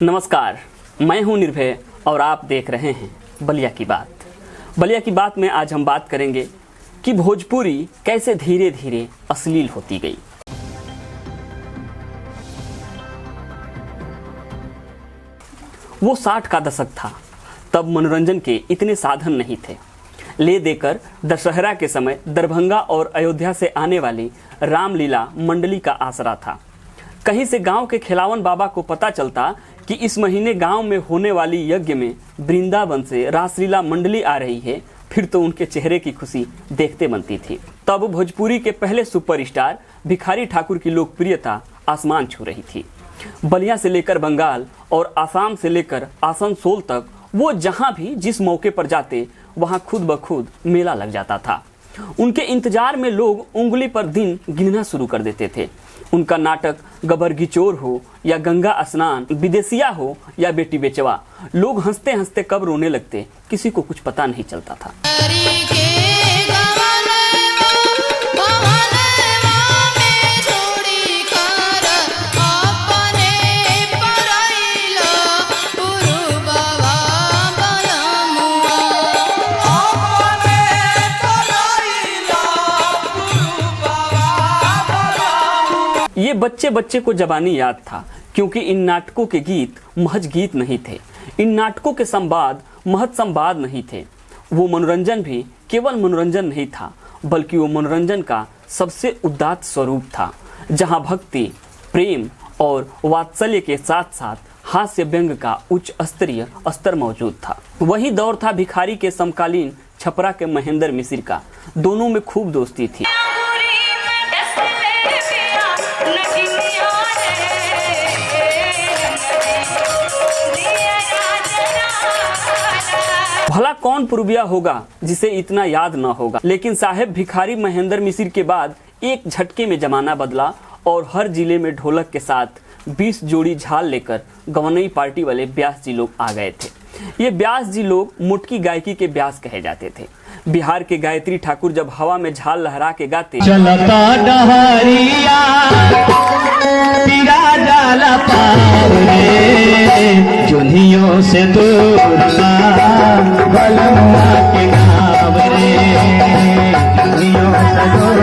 नमस्कार, मैं हूं निर्भय और आप देख रहे हैं बलिया की बात। बलिया की बात में आज हम बात करेंगे कि भोजपुरी कैसे धीरे धीरे अश्लील होती गई। वो 60 का दशक था, तब मनोरंजन के इतने साधन नहीं थे। ले देकर दशहरा के समय दरभंगा और अयोध्या से आने वाली रामलीला मंडली का आसरा था। कहीं से गांव के खिलावन बाबा को पता चलता कि इस महीने गांव में होने वाली यज्ञ में वृंदावन से रासलीला मंडली आ रही है, फिर तो उनके चेहरे की खुशी देखते बनती थी। तब भोजपुरी के पहले सुपरस्टार भिखारी ठाकुर की लोकप्रियता आसमान छू रही थी। बलिया से लेकर बंगाल और आसाम से लेकर आसनसोल तक वो जहां भी जिस मौके पर जाते वहां खुद ब खुद मेला लग जाता था। उनके इंतजार में लोग उंगली पर दिन गिनना शुरू कर देते थे। उनका नाटक गबर गिचोर हो या गंगा स्नान, विदेशिया हो या बेटी बेचवा, लोग हंसते हंसते कब रोने लगते किसी को कुछ पता नहीं चलता था। ये बच्चे बच्चे को जबानी याद था, क्योंकि इन नाटकों के गीत महज गीत नहीं थे। इन नाटकों के संवाद महज संवाद नहीं थे। वो मनोरंजन भी केवल मनोरंजन नहीं था, बल्कि वो मनोरंजन का सबसे उदात्त स्वरूप था, जहां भक्ति, प्रेम और वात्सल्य के साथ साथ हास्य व्यंग का उच्च स्तरीय स्तर मौजूद था। वही दौर था भिखारी के समकालीन छपरा के महेंद्र मिसिर का। दोनों में खूब दोस्ती थी। भला कौन पूर्विया होगा जिसे इतना याद न होगा, लेकिन साहेब भिखारी महेंद्र मिसिर के बाद एक झटके में जमाना बदला और हर जिले में ढोलक के साथ 20 जोड़ी झाल लेकर गवनई पार्टी वाले व्यास जी लोग आ गए थे। ये व्यास जी लोग मुटकी गायकी के व्यास कहे जाते थे। बिहार के गायत्री ठाकुर जब हवा में झाल लहरा के गाते, चलता डहरिया तेरा जाला पावले जोनियों से दूर बलमुआ के गाँव रे, जोनियों से दूर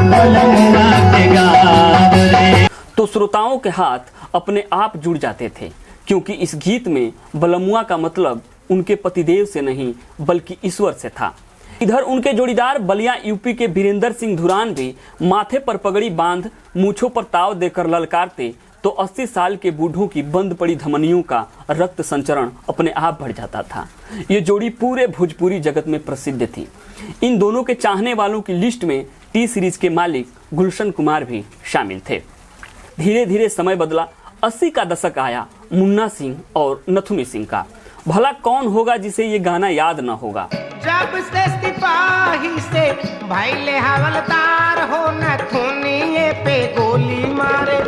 बलमुआ के गाँव रे, तो श्रोताओं के हाथ अपने आप जुड़ जाते थे, क्योंकि इस गीत में बलमुआ का मतलब उनके पतिदेव से नहीं बल्कि ईश्वर से था। इधर उनके जोड़ीदार बलिया यूपी के वीरेंद्र सिंह धुरान भी माथे पर पगड़ी बांध मूछों पर ताव देकर ललकारते तो 80 साल के बूढ़ों की बंद पड़ी धमनियों का रक्त संचरण अपने आप बढ़ जाता था। ये जोड़ी पूरे भोजपुरी जगत में प्रसिद्ध थी। इन दोनों के चाहने वालों की लिस्ट में टी सीरीज के मालिक गुलशन कुमार भी शामिल थे। धीरे धीरे समय बदला। 80 का दशक आया मुन्ना सिंह और नथुनी सिंह का। भला कौन होगा जिसे ये गाना याद न होगा। जब से सिपाही से भाईले हवलदार हो, नथुनिये पे गोली मारे,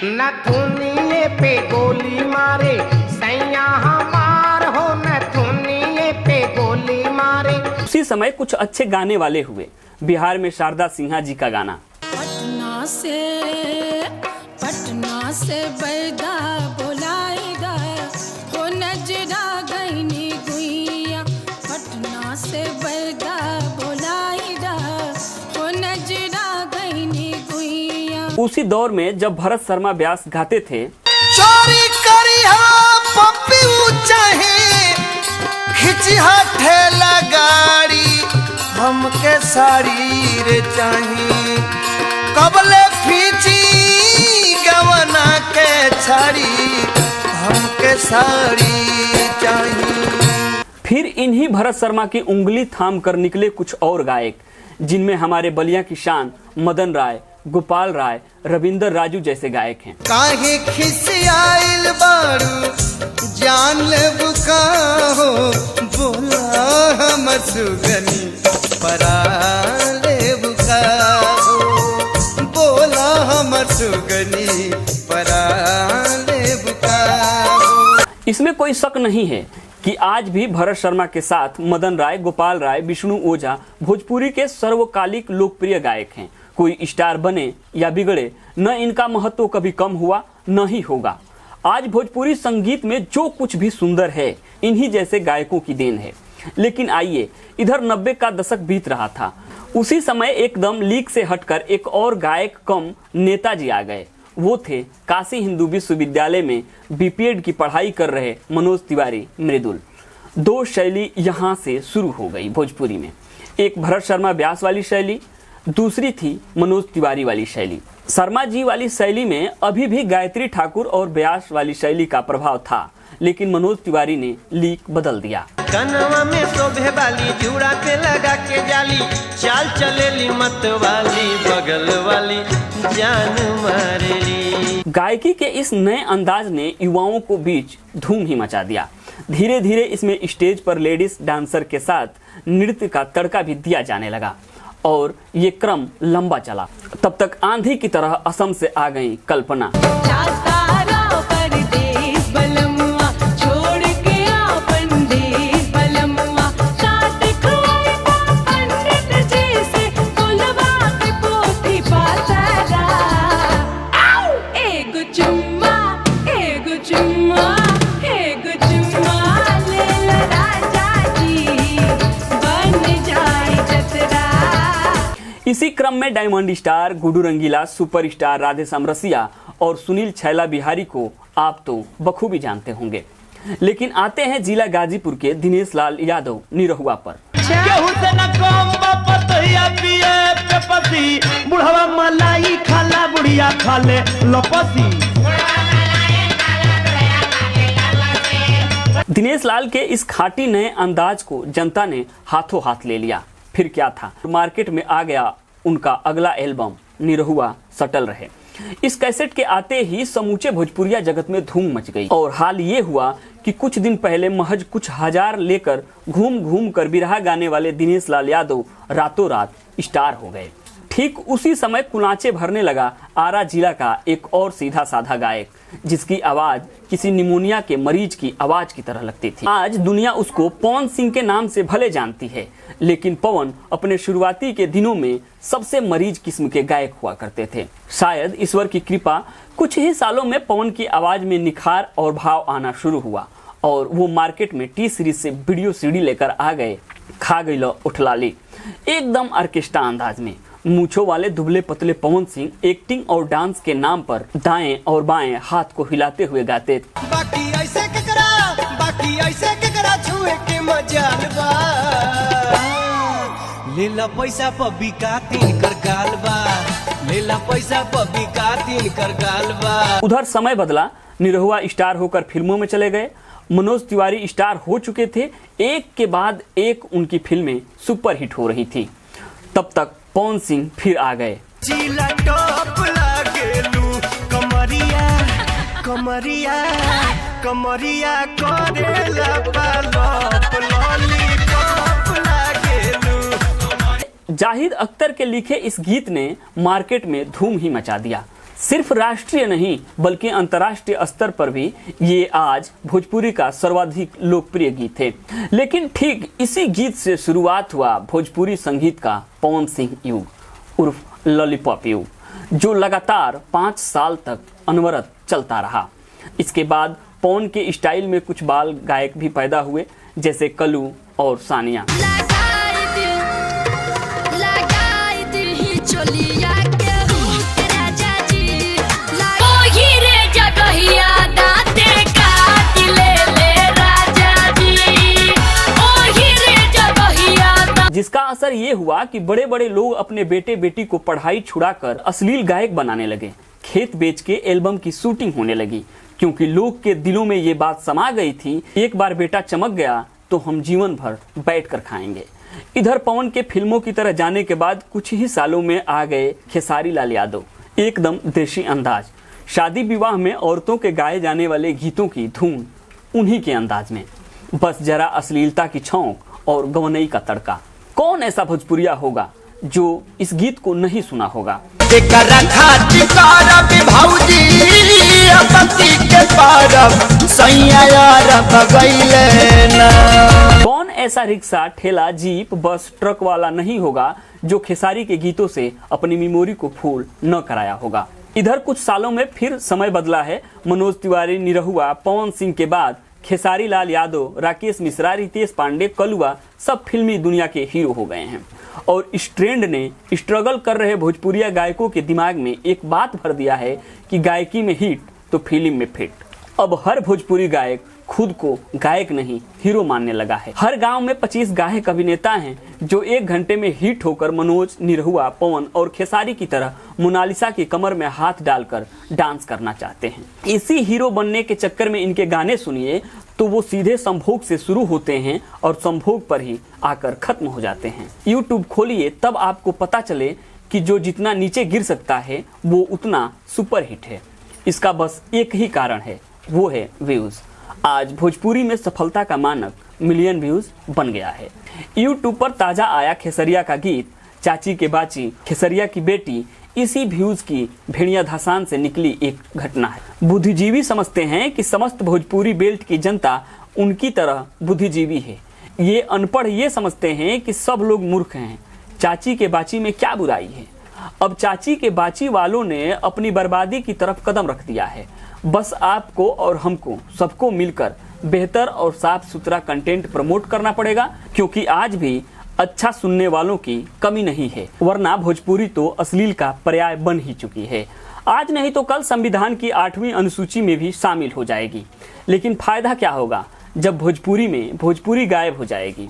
नथुनिये पे गोली मारे, सैया हमार हो, नथुनिये पे गोली मारे। उसी समय कुछ अच्छे गाने वाले हुए। बिहार में शारदा सिन्हा जी का गाना, पटना से बैदा बोलाएगा हो नजरा गईनी गुइया, पटना से बैदा बोलाएगा हो नजरा गईनी गुइया। उसी दौर में जब भरत शर्मा व्यास गाते थे, चोरी करी पप्पी चाहे खिचिया ठेला गाड़ी, हमके साड़ी रे चाही कबले फीची गवना के छाड़ी, हमके साड़ी चाहिए। फिर इन्हीं भरत शर्मा की उंगली थाम कर निकले कुछ और गायक, जिनमें हमारे बलिया की शान मदन राय, गोपाल राय, रविंदर राजू जैसे गायक हैं। काहे खिसियाइल बारू जान ले बुका हो, बोला हम सुगनी परा ले बुका हो, बोला हम सुगनी परा ले बुका हो। इसमें कोई शक नहीं है कि आज भी भरत शर्मा के साथ मदन राय, गोपाल राय, विष्णु ओझा भोजपुरी के सर्वकालिक लोकप्रिय गायक हैं। कोई स्टार बने या बिगड़े, न इनका महत्व कभी कम हुआ न ही होगा। आज भोजपुरी संगीत में जो कुछ भी सुंदर है इन्हीं जैसे गायकों की देन है। लेकिन आइए, इधर 90 का दशक बीत रहा था। उसी समय एकदम लीक से हटकर एक और गायक कम नेताजी आ गए। वो थे काशी हिंदू विश्वविद्यालय में बीपीएड की पढ़ाई कर रहे मनोज तिवारी मृदुल। दो शैली यहाँ से शुरू हो गई भोजपुरी में, एक भरत शर्मा व्यास वाली शैली, दूसरी थी मनोज तिवारी वाली शैली। शर्मा जी वाली शैली में अभी भी गायत्री ठाकुर और व्यास वाली शैली का प्रभाव था, लेकिन मनोज तिवारी ने लीक बदल दिया। कनवा में शोभे वाली, जूड़ा पे लगा के जाली, चाल चलेली मत वाली, बगल वाली जान मारेली। गायकी के इस नए अंदाज ने युवाओं को बीच धूम ही मचा दिया। धीरे धीरे इसमें स्टेज पर लेडीज डांसर के साथ नृत्य का तड़का भी दिया जाने लगा और ये क्रम लंबा चला। तब तक आंधी की तरह असम से आ गई कल्पना। इसी क्रम में डायमंड स्टार, गुड्डू रंगीला, सुपरस्टार राधेश्याम रसिया और सुनील छैला बिहारी को आप तो बखूबी जानते होंगे। लेकिन आते हैं जिला गाजीपुर के दिनेश लाल यादव निरहुआ पर। बुढ़वा मलाई खाला, बुढ़िया खाले लपसी। दिनेश लाल के इस खाटी नए अंदाज को जनता ने हाथों हाथ ले लिया। फिर क्या था, मार्केट में आ गया उनका अगला एल्बम निरहुआ सटल रहे। इस कैसेट के आते ही समूचे भोजपुरिया जगत में धूम मच गई। और हाल ये हुआ कि कुछ दिन पहले महज कुछ हजार लेकर घूम घूम कर बिरहा गाने वाले दिनेश लाल यादव रातों रात स्टार हो गए। ठीक उसी समय कुलाचे भरने लगा आरा जिला का एक और सीधा साधा गायक, जिसकी आवाज किसी निमोनिया के मरीज की आवाज की तरह लगती थी। आज दुनिया उसको पवन सिंह के नाम से भले जानती है, लेकिन पवन अपने शुरुआती के दिनों में सबसे मरीज किस्म के गायक हुआ करते थे। शायद ईश्वर की कृपा, कुछ ही सालों में पवन की आवाज में निखार और भाव आना शुरू हुआ और वो मार्केट में टी सीरीज से वीडियो सीडी लेकर आ गए। खा गई लो उठलाली, एकदम ऑर्केस्ट्रा अंदाज में। मूछों वाले दुबले पतले पवन सिंह एक्टिंग और डांस के नाम पर दाएं और बाएं हाथ को हिलाते हुए गाते। बाकी ऐसे केकरा छुए के मजाल बा, लेला पैसा पर बिका तीन कर गाल बा, लेला पैसा पर बिका तीन कर गाल बा। उधर समय बदला, निरहुआ स्टार होकर फिल्मों में चले गए। मनोज तिवारी स्टार हो चुके थे। एक के बाद एक उनकी फिल्में सुपर हिट हो रही थी। तब तक पवन सिंह फिर आ गए। चीला टॉप लागेलू, कमरिया कमरिया कमरिया करेला पालप, लॉलीपॉप लागेलू। जाहिद अख्तर के लिखे इस गीत ने मार्केट में धूम ही मचा दिया। सिर्फ राष्ट्रीय नहीं बल्कि अंतर्राष्ट्रीय स्तर पर भी ये आज भोजपुरी का सर्वाधिक लोकप्रिय गीत है। लेकिन ठीक इसी गीत से शुरुआत हुआ भोजपुरी संगीत का पवन सिंह युग उर्फ लॉलीपॉप युग, जो लगातार 5 साल तक अनवरत चलता रहा। इसके बाद पवन के स्टाइल में कुछ बाल गायक भी पैदा हुए, जैसे कलू और सानिया। जिसका असर ये हुआ कि बड़े बड़े लोग अपने बेटे बेटी को पढ़ाई छुड़ाकर अश्लील गायक बनाने लगे। खेत बेच के एल्बम की शूटिंग होने लगी, क्योंकि लोग के दिलों में ये बात समा गई थी, एक बार बेटा चमक गया तो हम जीवन भर बैठ कर खाएंगे। इधर पवन के फिल्मों की तरह जाने के बाद कुछ ही सालों में आ गए खेसारी लाल यादव। एकदम देशी अंदाज, शादी विवाह में औरतों के गाए जाने वाले गीतों की धूम उन्हीं के अंदाज में, बस जरा अश्लीलता की छौंक और गवनई का तड़का। कौन ऐसा भोजपुरिया होगा जो इस गीत को नहीं सुना होगा। एकरा खातिर करब भौजी अपती के परब। सैया यार भगैले ना। कौन ऐसा रिक्शा, ठेला, जीप, बस, ट्रक वाला नहीं होगा जो खेसारी के गीतों से अपनी मेमोरी को फूल न कराया होगा। इधर कुछ सालों में फिर समय बदला है। मनोज तिवारी, निरहुआ, पवन सिंह के बाद खेसारी लाल यादव, राकेश मिश्रा, रितेश पांडे, कलुआ सब फिल्मी दुनिया के हीरो हो गए हैं। और इस ट्रेंड ने स्ट्रगल कर रहे भोजपुरिया गायकों के दिमाग में एक बात भर दिया है कि गायकी में हिट तो फिल्म में फिट। अब हर भोजपुरी गायक खुद को गायक नहीं हीरो मानने लगा है। हर गांव में 25 गायक अभिनेता हैं जो 1 घंटे में हिट होकर मनोज, निरहुआ, पवन और खेसारी की तरह मोनालिसा की कमर में हाथ डालकर डांस करना चाहते हैं। इसी हीरो बनने के चक्कर में इनके गाने सुनिए तो वो सीधे संभोग से शुरू होते हैं और संभोग पर ही आकर खत्म हो जाते हैं। यूट्यूब खोलिए तब आपको पता चले कि जो जितना नीचे गिर सकता है वो उतना सुपरहिट है। इसका बस एक ही कारण है, वो है व्यूज। आज भोजपुरी में सफलता का मानक मिलियन व्यूज बन गया है। यूट्यूब पर ताजा आया खेसरिया का गीत चाची के बाची, खेसरिया की बेटी, इसी व्यूज की भेड़िया धसान से निकली एक घटना है। बुद्धिजीवी समझते हैं कि समस्त भोजपुरी बेल्ट की जनता उनकी तरह बुद्धिजीवी है। ये अनपढ़ ये समझते हैं कि सब लोग मूर्ख हैं। चाची के बाची में क्या बुराई है। अब चाची के बाची वालों ने अपनी बर्बादी की तरफ कदम रख दिया है। बस आपको और हमको सबको मिलकर बेहतर और साफ सुथरा कंटेंट प्रमोट करना पड़ेगा, क्योंकि आज भी अच्छा सुनने वालों की कमी नहीं है, वरना भोजपुरी तो अश्लील का पर्याय बन ही चुकी है। आज नहीं तो कल संविधान की 8वीं अनुसूची में भी शामिल हो जाएगी। लेकिन फायदा क्या होगा जब भोजपुरी में भोजपुरी गायब हो जाएगी,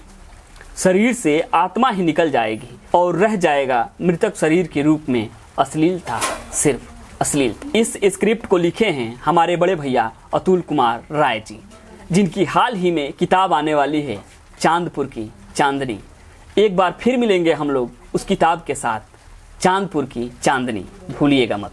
शरीर से आत्मा ही निकल जाएगी और रह जाएगा मृतक शरीर के रूप में अश्लीलता, सिर्फ अश्लील। इस स्क्रिप्ट को लिखे हैं हमारे बड़े भैया अतुल कुमार राय जी, जिनकी हाल ही में किताब आने वाली है चांदपुर की चांदनी। एक बार फिर मिलेंगे हम लोग उस किताब के साथ, चांदपुर की चांदनी। भूलिएगा मत।